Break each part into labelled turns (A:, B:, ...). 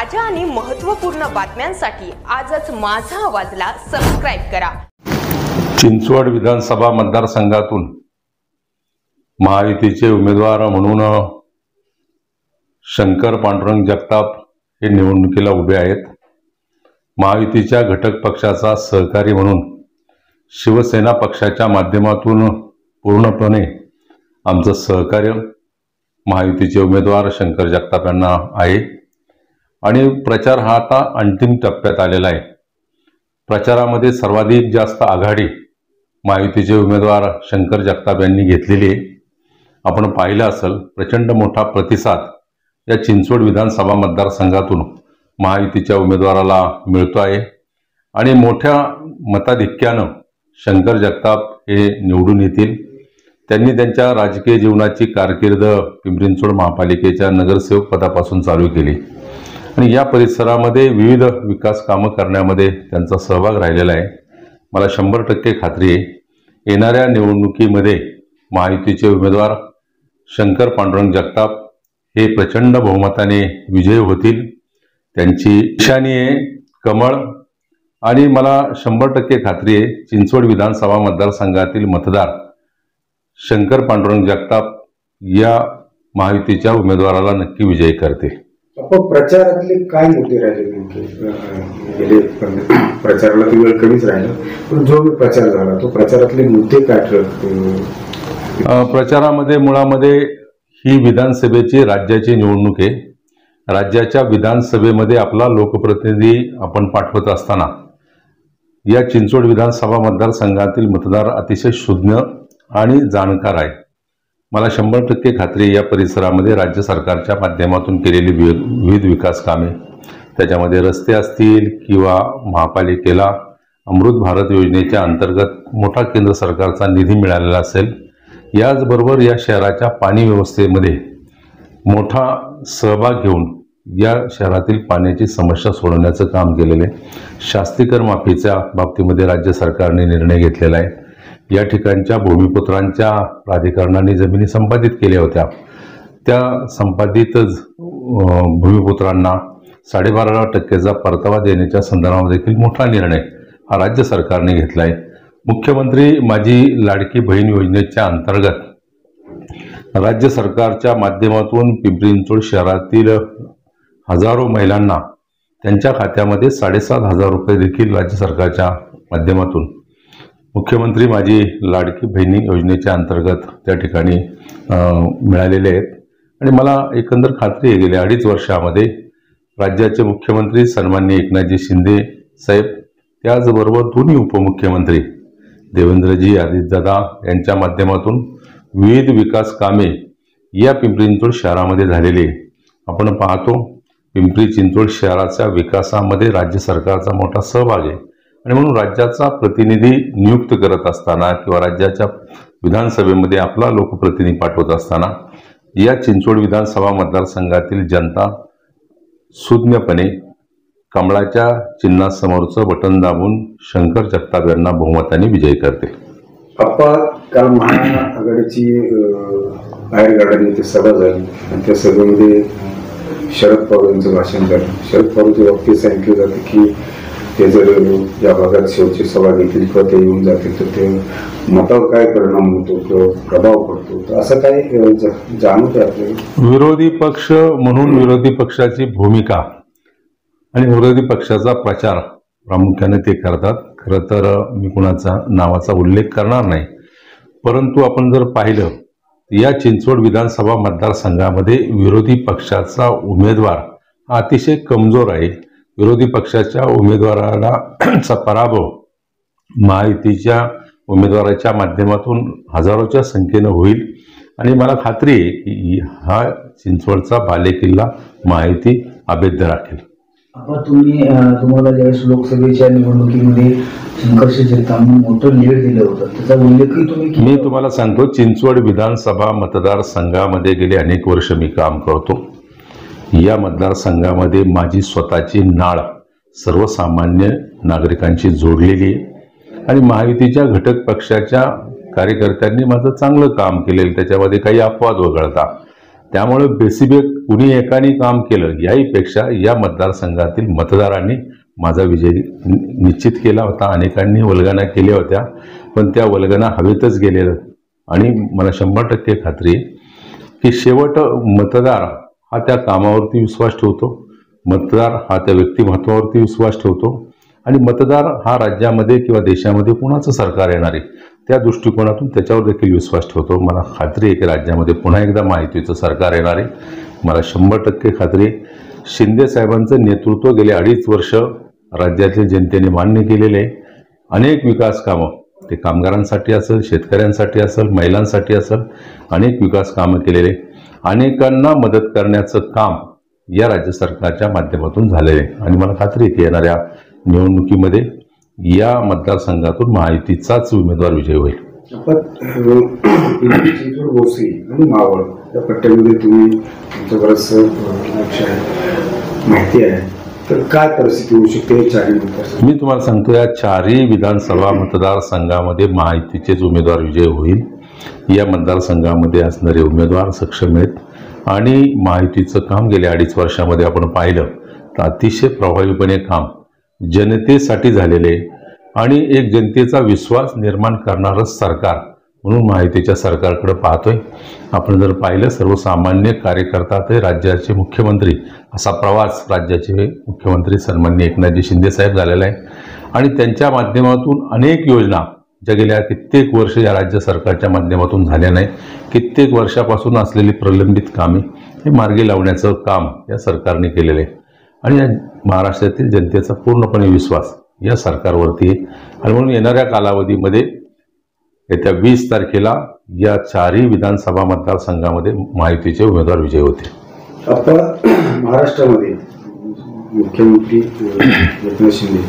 A: ताज्या आणि महत्त्वपूर्ण बातम्यांसाठी आजच माझा आवाजला सबस्क्राइब करा।
B: चिंचवड विधानसभा मतदारसंघातून महायुतीचे उमेदवार म्हणून शंकर पांडुरंग जगताप हे निवडणुकीला उभे आहेत। महायुतीच्या घटक पक्षाचा सहकारी म्हणून शिवसेना पक्षाच्या माध्यमातून पूर्णपणे आमचं सहकार्य महायुतीचे उमेदवार शंकर जगताप यांना आहे आणि प्रचार हा आता अंतिम टप्प्यात आलेला आहे। प्रचारामध्ये सर्वाधिक जास्त आघाडी महायुतीचे उमेदवार शंकर जगताप यांनी घेतलेली आहे। आपण पाहिलं असेल प्रचंड मोठा प्रतिसाद या चिंचवड विधानसभा मतदारसंघातून महायुतीच्या उमेदवाराला मिळतो आहे आणि मोठ्या मताधिक्यानं शंकर जगताप हे निवडून येतील। त्यांनी त्यांच्या राजकीय जीवनाची कारकीर्द पिंपरी चिंचवड महापालिकेच्या नगरसेवक पदापासून चालू केली आणि या परिसरामध्ये विविध विकास कामं करण्यामध्ये त्यांचा सहभाग राहिलेला आहे। मला 100% खात्री आहे येणाऱ्या निवडणुकीमध्ये महायुतीचे उमेदवार शंकर पांडुरंग जगताप हे प्रचंड बहुमताने विजयी होतील। त्यांची निशाणी आहे कमळ आणि मला 100% खात्री आहे चिंचवड विधानसभा मतदारसंघातील मतदार शंकर पांडुरंग जगताप या महायुतीच्या उमेदवाराला नक्की विजयी करते।
C: आपण प्रचारातले काय मुद्दे राहिले गेले प्रचाराला ती वेळ कमीच राहिला पण जो प्रचार झाला तो प्रचारातले मुद्दे काय ठरले?
B: प्रचारामध्ये मुळामध्ये ही विधानसभेची राज्याची निवडणूक आहे। राज्याच्या विधानसभेमध्ये आपला लोकप्रतिनिधी आपण पाठवत असताना या चिंचवड विधानसभा मतदारसंघातील मतदार अतिशय सुज्ञ आणि जाणकार आहे। मला 100% खात्री या परिसरामध्ये राज्य सरकारच्या माध्यमातून केलेली विविध विकास कामे त्याच्यामध्ये रस्ते असतील किंवा महापालिकेला अमृत भारत योजनेच्या अंतर्गत मोठा केंद्र सरकारचा निधी मिळालेला असेल, याचबरोबर या शहराच्या पाणी व्यवस्थेमध्ये मोठा सहभाग घेऊन या शहरातील पाण्याची समस्या सोडवण्याचं काम केलेले। शास्तीकर माफीच्या बाबतीमध्ये राज्य सरकारने निर्णय घेतलेला आहे। या ठिकाणच्या भूमिपुत्रांच्या प्राधिकरणाने जमिनी संपादित केल्या होत्या, त्या संपादित भूमिपुत्रांना 12.5% परतावा देण्याच्या संदर्भामध्ये देखील मोठा निर्णय हा राज्य सरकारने घेतला आहे। मुख्यमंत्री माझी लाडकी बहीण योजनेच्या अंतर्गत राज्य सरकारच्या माध्यमातून पिंपरी चिंचवड शहरातील हजारो महिलांना त्यांच्या खात्यामध्ये 7,500 रुपये देखील राज्य सरकारच्या माध्यमातून मुख्यमंत्री माझी लाडकी बहिणी योजनेच्या अंतर्गत त्या ठिकाणी मिळालेले आहेत आणि मला एकंदर खात्री आहे गेल्या 2.5 वर्षामध्ये राज्याचे मुख्यमंत्री सन्माननीय एकनाथजी शिंदे साहेब त्याचबरोबर दोन्ही उपमुख्यमंत्री देवेंद्रजी आदित्यदादा यांच्या माध्यमातून विविध विकास कामे या पिंपरी चिंचवड शहरामध्ये झालेली आपण पाहतो। पिंपरी चिंचवड शहराच्या विकासामध्ये राज्य सरकारचा मोठा सहभाग आहे आणि म्हणून राज्याचा प्रतिनिधी नियुक्त करत असताना किंवा राज्याच्या विधानसभेमध्ये आपला लोकप्रतिनिधी पाठवत असताना या चिंचवड विधानसभा मतदारसंघातील जनता सुज्ञपणे कमळाच्या चिन्हासमोरचं बटन दाबून शंकर जगताप यांना बहुमताने विजयी करते।
C: आपण काल महाआघाडीची बाहेर गार्डन सभा झाली आणि त्या सभेमध्ये शरद पवार यांचं भाषण झालं। शरद पवारच्या बाबतीत सांगितलं जातं की ते जर या भागात शेवटची सभा घेतील किंवा ते येऊन जातील तर ते मतावर काय परिणाम होतो किंवा प्रभाव पडतो, तर असं काय जाणवतं आपल्याला?
B: विरोधी पक्ष म्हणून विरोधी पक्षाची भूमिका आणि विरोधी पक्षाचा प्रचार प्रामुख्याने ते करतात। खरं तर मी कुणाचा नावाचा उल्लेख करणार नाही, परंतु आपण जर पाहिलं या चिंचवड विधानसभा मतदारसंघामध्ये विरोधी पक्षाचा उमेदवार हा अतिशय कमजोर आहे। विरोधी पक्षाच्या उमेदवाराला पराभव महायुतीच्या उमेदवाराच्या माध्यमातून हजारोच्या संख्येनं होईल आणि मला खात्री आहे की हा चिंचवडचा बालेकिल्ला महायुती अभेद्य राखेल।
D: आता तुम्हाला ज्यावेळेस लोकसभेच्या निवडणुकीमध्ये शंकर जगतापांना मोठं लीड दिलं होतं त्याचा उल्लेखही तुम्ही
B: मी तुम्हाला सांगतो चिंचवड विधानसभा मतदारसंघामध्ये गेले अनेक वर्ष मी काम करतो। या मतदारसंघामध्ये माझी स्वतःची नाळ सर्वसामान्य नागरिकांशी जोडलेली आहे आणि महायुतीच्या घटक पक्षाच्या कार्यकर्त्यांनी माझं चांगलं काम केलेलं, त्याच्यामध्ये काही अपवाद वगळता त्यामुळे बेसिबेक कुणी एकाने काम केलं याहीपेक्षा या मतदारसंघातील मतदारांनी माझा विजय निश्चित केला होता. अनेकांनी वल्गना केल्या होत्या, पण त्या वल्गना हवेतच गेलेल्या. आणि मला 100% खात्री आहे की शेवट मतदार हा त्या कामावरती विश्वास ठेवतो, मतदार हा त्या व्यक्तिमत्वावरती विश्वास ठेवतो, आणि मतदार हा राज्यामध्ये किंवा देशामध्ये कोणाचं सरकार येणार आहे त्या दृष्टिकोनातून त्याच्यावर देखील विश्वास ठेवतो. मला खात्री आहे की राज्यामध्ये पुन्हा एकदा महायुतीचं सरकार येणार आहे. मला 100% खात्री आहे. शिंदे साहेबांचं नेतृत्व गेले 2.5 वर्ष राज्यातील जनतेने मान्य केलेले आहे. अनेक विकास कामं, ते कामगारांसाठी असेल, शेतकऱ्यांसाठी असेल, महिलांसाठी असेल, अनेक विकास कामं केलेले, अनेकांना मदत करण्याचं काम या राज्य सरकारच्या माध्यमातून झालेले आहे. आणि मला खात्री आहे की येणाऱ्या निवडणुकीमध्ये या मतदारसंघातून महायुतीचाच उमेदवार विजय होईल.
C: आपण चिंचवड, भोसरी आणि मावळ या पट्ट्यामध्ये तुम्ही तुमचं बरंचसं माहिती आहे, तर काय परिस्थिती होऊ शकते चारही मतदारसंघ?
B: मी तुम्हाला सांगतो, या 4ही विधानसभा मतदारसंघामध्ये महायुतीचेच उमेदवार विजय होईल. या मतदारसंघामध्ये असणारे उमेदवार सक्षम आहेत आणि महायुतीचं काम गेल्या 2.5 वर्षामध्ये आपण पाहिलं तर अतिशय प्रभावीपणे काम जनतेसाठी झालेले आणि एक जनतेचा विश्वास निर्माण करणारं सरकार म्हणून महायुतीच्या सरकारकडे पाहतोय. आपण जर पाहिलं, सर्वसामान्य कार्यकर्ता ते राज्याचे मुख्यमंत्री असा प्रवास राज्याचे मुख्यमंत्री सन्माननीय एकनाथजी शिंदे साहेब झालेला आहे. आणि त्यांच्या माध्यमातून अनेक योजना ज्या गेल्या कित्येक वर्ष या राज्य सरकारच्या माध्यमातून झाल्या नाही, कित्येक वर्षापासून असलेली प्रलंबित कामे हे मार्गी लावण्याचं काम या सरकारने केलेलं आहे. आणि या महाराष्ट्रातील जनतेचा पूर्णपणे विश्वास या सरकारवरती आहे. आणि म्हणून येणाऱ्या कालावधीमध्ये येत्या 20 तारखेला या 4ही विधानसभा मतदारसंघामध्ये महायुतीचे उमेदवार विजयी होते.
C: आता महाराष्ट्रामध्ये मुख्यमंत्री एकनाथ शिंदे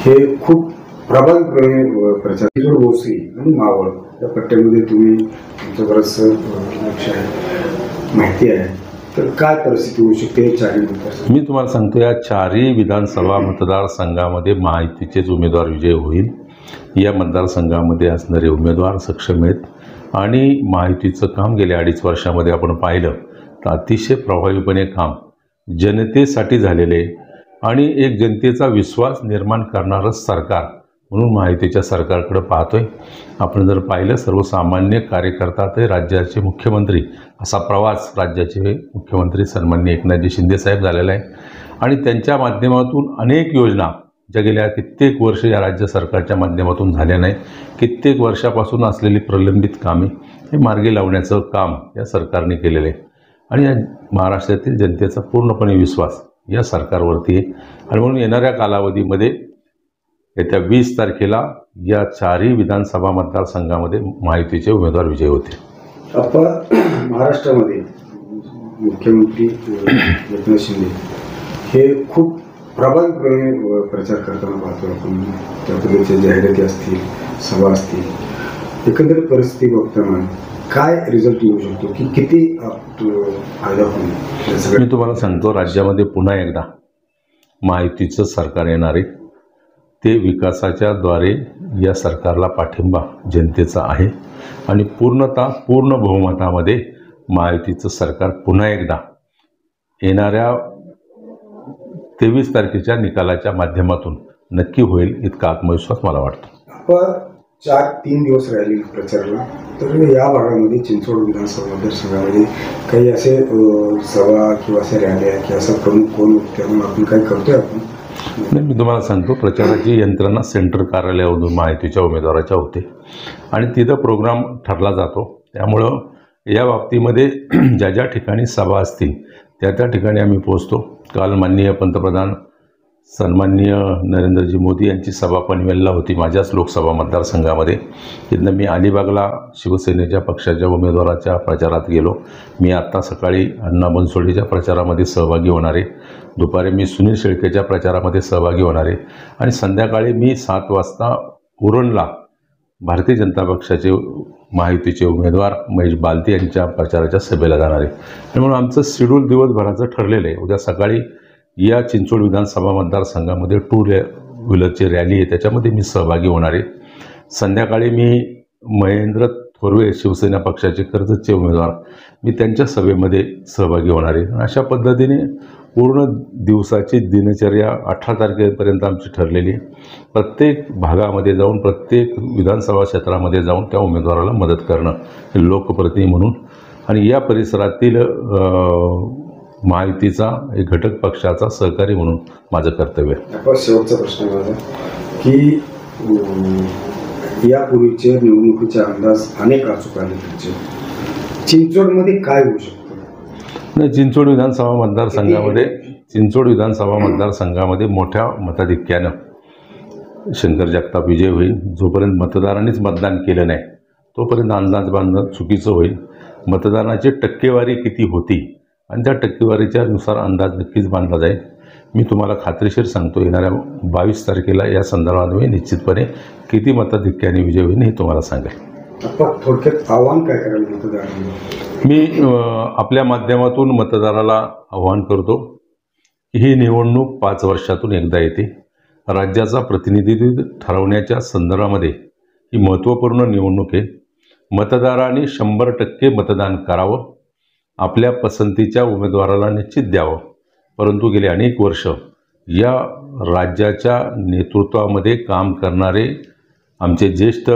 C: हे खूप प्रभावीपणे प्रचार, चिंचवड, भोसरी आणि मावळ या पट्ट्यामध्ये तुम्ही तुमचं बरंचसं माहिती आहे, तर काय परिस्थिती होऊ शकते चारही मतदारसंघ?
B: मी तुम्हाला सांगतो, या 4ही विधानसभा मतदारसंघामध्ये महायुतीचेच उमेदवार विजय होईल. या मतदारसंघामध्ये असणारे उमेदवार सक्षम आहेत आणि महायुतीचं काम गेल्या 2.5 वर्षामध्ये आपण पाहिलं तर अतिशय प्रभावीपणे काम जनतेसाठी झालेले आणि एक जनतेचा विश्वास निर्माण करणारं सरकार म्हणून महायुतीच्या सरकारकडे पाहतोय. आपण जर पाहिलं, सर्वसामान्य कार्यकर्ता ते राज्याचे मुख्यमंत्री असा प्रवास राज्याचे मुख्यमंत्री सन्माननीय एकनाथजी शिंदे साहेब झालेला आहे. आणि त्यांच्या माध्यमातून अनेक योजना ज्या गेल्या कित्येक वर्ष या राज्य सरकारच्या माध्यमातून झाल्या नाही, कित्येक वर्षापासून असलेली प्रलंबित कामे हे मार्गी लावण्याचं काम या सरकारने केलेलं आहे. आणि या महाराष्ट्रातील जनतेचा पूर्णपणे विश्वास या सरकारवरती आहे. आणि म्हणून येणाऱ्या कालावधीमध्ये येत्या 20 तारखेला या 4ही विधानसभा मतदारसंघामध्ये महायुतीचे उमेदवार विजयी होते.
C: आपण महाराष्ट्रामध्ये मुख्यमंत्री एकनाथ शिंदे हे खूप प्रभावीपणे प्रचार करताना पाहतो आपण. त्या पद्धतीच्या जाहिराती असतील, सभा असतील, एकंदरीत परिस्थिती बघताना काय रिझल्ट येऊ शकतो की किती फायदा होईल?
B: मी तुम्हाला सांगतो, राज्यामध्ये पुन्हा एकदा महायुतीचं सरकार येणार आहे. ते विकासाच्या द्वारे या सरकारला पाठिंबा जनतेचा आहे आणि पूर्ण बहुमतामध्ये महायुतीचं सरकार पुन्हा एकदा येणाऱ्या 23 तारखेच्या निकालाच्या माध्यमातून नक्की होईल इतका आत्मविश्वास मला वाटतो.
C: आपण 3 दिवस राहिले प्रचाराला, तर या भागामध्ये चिंचवड विधानसभा मतदारसंघामध्ये काही असे सभा किंवा असे रॅल्या किंवा असा प्रमुख कोण त्यामुळे आपण काय करतोय आपण?
B: नाही, मी तुम्हाला सांगतो, प्रचाराची यंत्रणा सेंटर कार्यालयामधून महायुतीच्या उमेदवाराच्या होते आणि तिथं प्रोग्राम ठरला जातो. त्यामुळं या बाबतीमध्ये ज्या ज्या ठिकाणी सभा असतील त्या ठिकाणी आम्ही पोहोचतो. काल माननीय पंतप्रधान सन्माननीय नरेंद्रजी मोदी यांची सभा पनवेलला होती, माझ्याच लोकसभा मतदारसंघामध्ये. तिथनं मी अलिबागला शिवसेनेच्या पक्षाच्या उमेदवाराच्या प्रचारात गेलो. मी आत्ता सकाळी अण्णा बनसोडेच्या प्रचारामध्ये सहभागी होणार आहे. दुपारी मी सुनील शेळकेच्या प्रचारामध्ये सहभागी होणार आहे आणि संध्याकाळी मी 7 वाजता उरणला भारतीय जनता पक्षाचे महायुतीचे उमेदवार महेश बालती यांच्या प्रचाराच्या सभेला जाणार आहे. आणि म्हणून आमचं शेड्यूल दिवसभराचं ठरलेलं आहे. उद्या सकाळी या चिंचवड विधानसभा मतदारसंघामध्ये 2 व्हीलरची रॅली आहे, त्याच्यामध्ये मी सहभागी होणार आहे. संध्याकाळी मी महेंद्र थोरवे शिवसेना पक्षाचे कर्जतचे उमेदवार, मी त्यांच्या सभेमध्ये सहभागी होणार आहे. अशा पद्धतीने पूर्ण दिवसाची दिनचर्या 18 तारखेपर्यंत आमची ठरलेली आहे. प्रत्येक भागामध्ये जाऊन, प्रत्येक विधानसभा क्षेत्रामध्ये जाऊन त्या उमेदवाराला मदत करणं हे लोकप्रतिनिधी म्हणून आणि या परिसरातील महायुतीचा एक घटक पक्षाचा सहकारी म्हणून माझं कर्तव्य आहे.
C: आपण शेवटचा प्रश्न माझा की यापूर्वीचे निवडणुकीचे अंदाज अनेक अचूक आले तुमचे, चिंचवडमध्ये काय होऊ शकतं?
B: नाही, चिंचवड विधानसभा मतदारसंघामध्ये मोठ्या मताधिक्यानं शंकर जगताप विजय होईल. जोपर्यंत मतदारांनीच मतदान केलं नाही तोपर्यंत अंदाज बांधणं चुकीचं होईल. मतदानाची टक्केवारी किती होती आणि त्या टक्केवारीच्या नुसार अंदाज नक्कीच बांधला जाईल. मी तुम्हाला खात्रीशीर सांगतो, येणाऱ्या 22 तारखेला या संदर्भात मी निश्चितपणे किती मताधिक्याने विजय होईल हे तुम्हाला सांगेल.
C: थोडक्यात आव्हान काय करायला मतदारांना?
B: मी आपल्या माध्यमातून मतदाराला आव्हान करतो की ही निवडणूक 5 वर्षातून एकदा येते. राज्याचा प्रतिनिधित्व ठरवण्याच्या संदर्भामध्ये ही महत्त्वपूर्ण निवडणूक आहे. मतदारांनी 100% मतदान करावं, आपल्या पसंतीच्या उमेदवाराला निश्चित द्यावं. परंतु गेली अनेक वर्ष या राज्याच्या नेतृत्वामध्ये काम करणारे आमचे ज्येष्ठ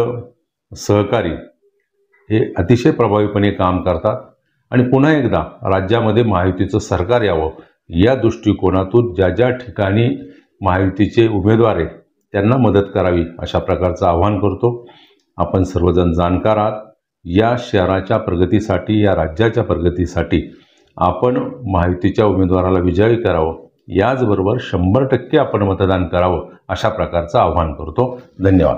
B: सहकारी हे अतिशय प्रभावीपणे काम करतात आणि पुन्हा एकदा राज्यामध्ये महायुतीचं सरकार यावं या दृष्टिकोनातून ज्या ज्या ठिकाणी महायुतीचे उमेदवार आहेत त्यांना मदत करावी अशा प्रकारचं आवाहन करतो. आपण सर्वजण जाणकार आहात. या शहराच्या प्रगतीसाठी, या राज्याच्या प्रगतीसाठी आपण महायुतीच्या उमेदवाराला विजयी करावं, याचबरोबर 100% आपण मतदान करावं अशा प्रकारचं आवाहन करतो. धन्यवाद.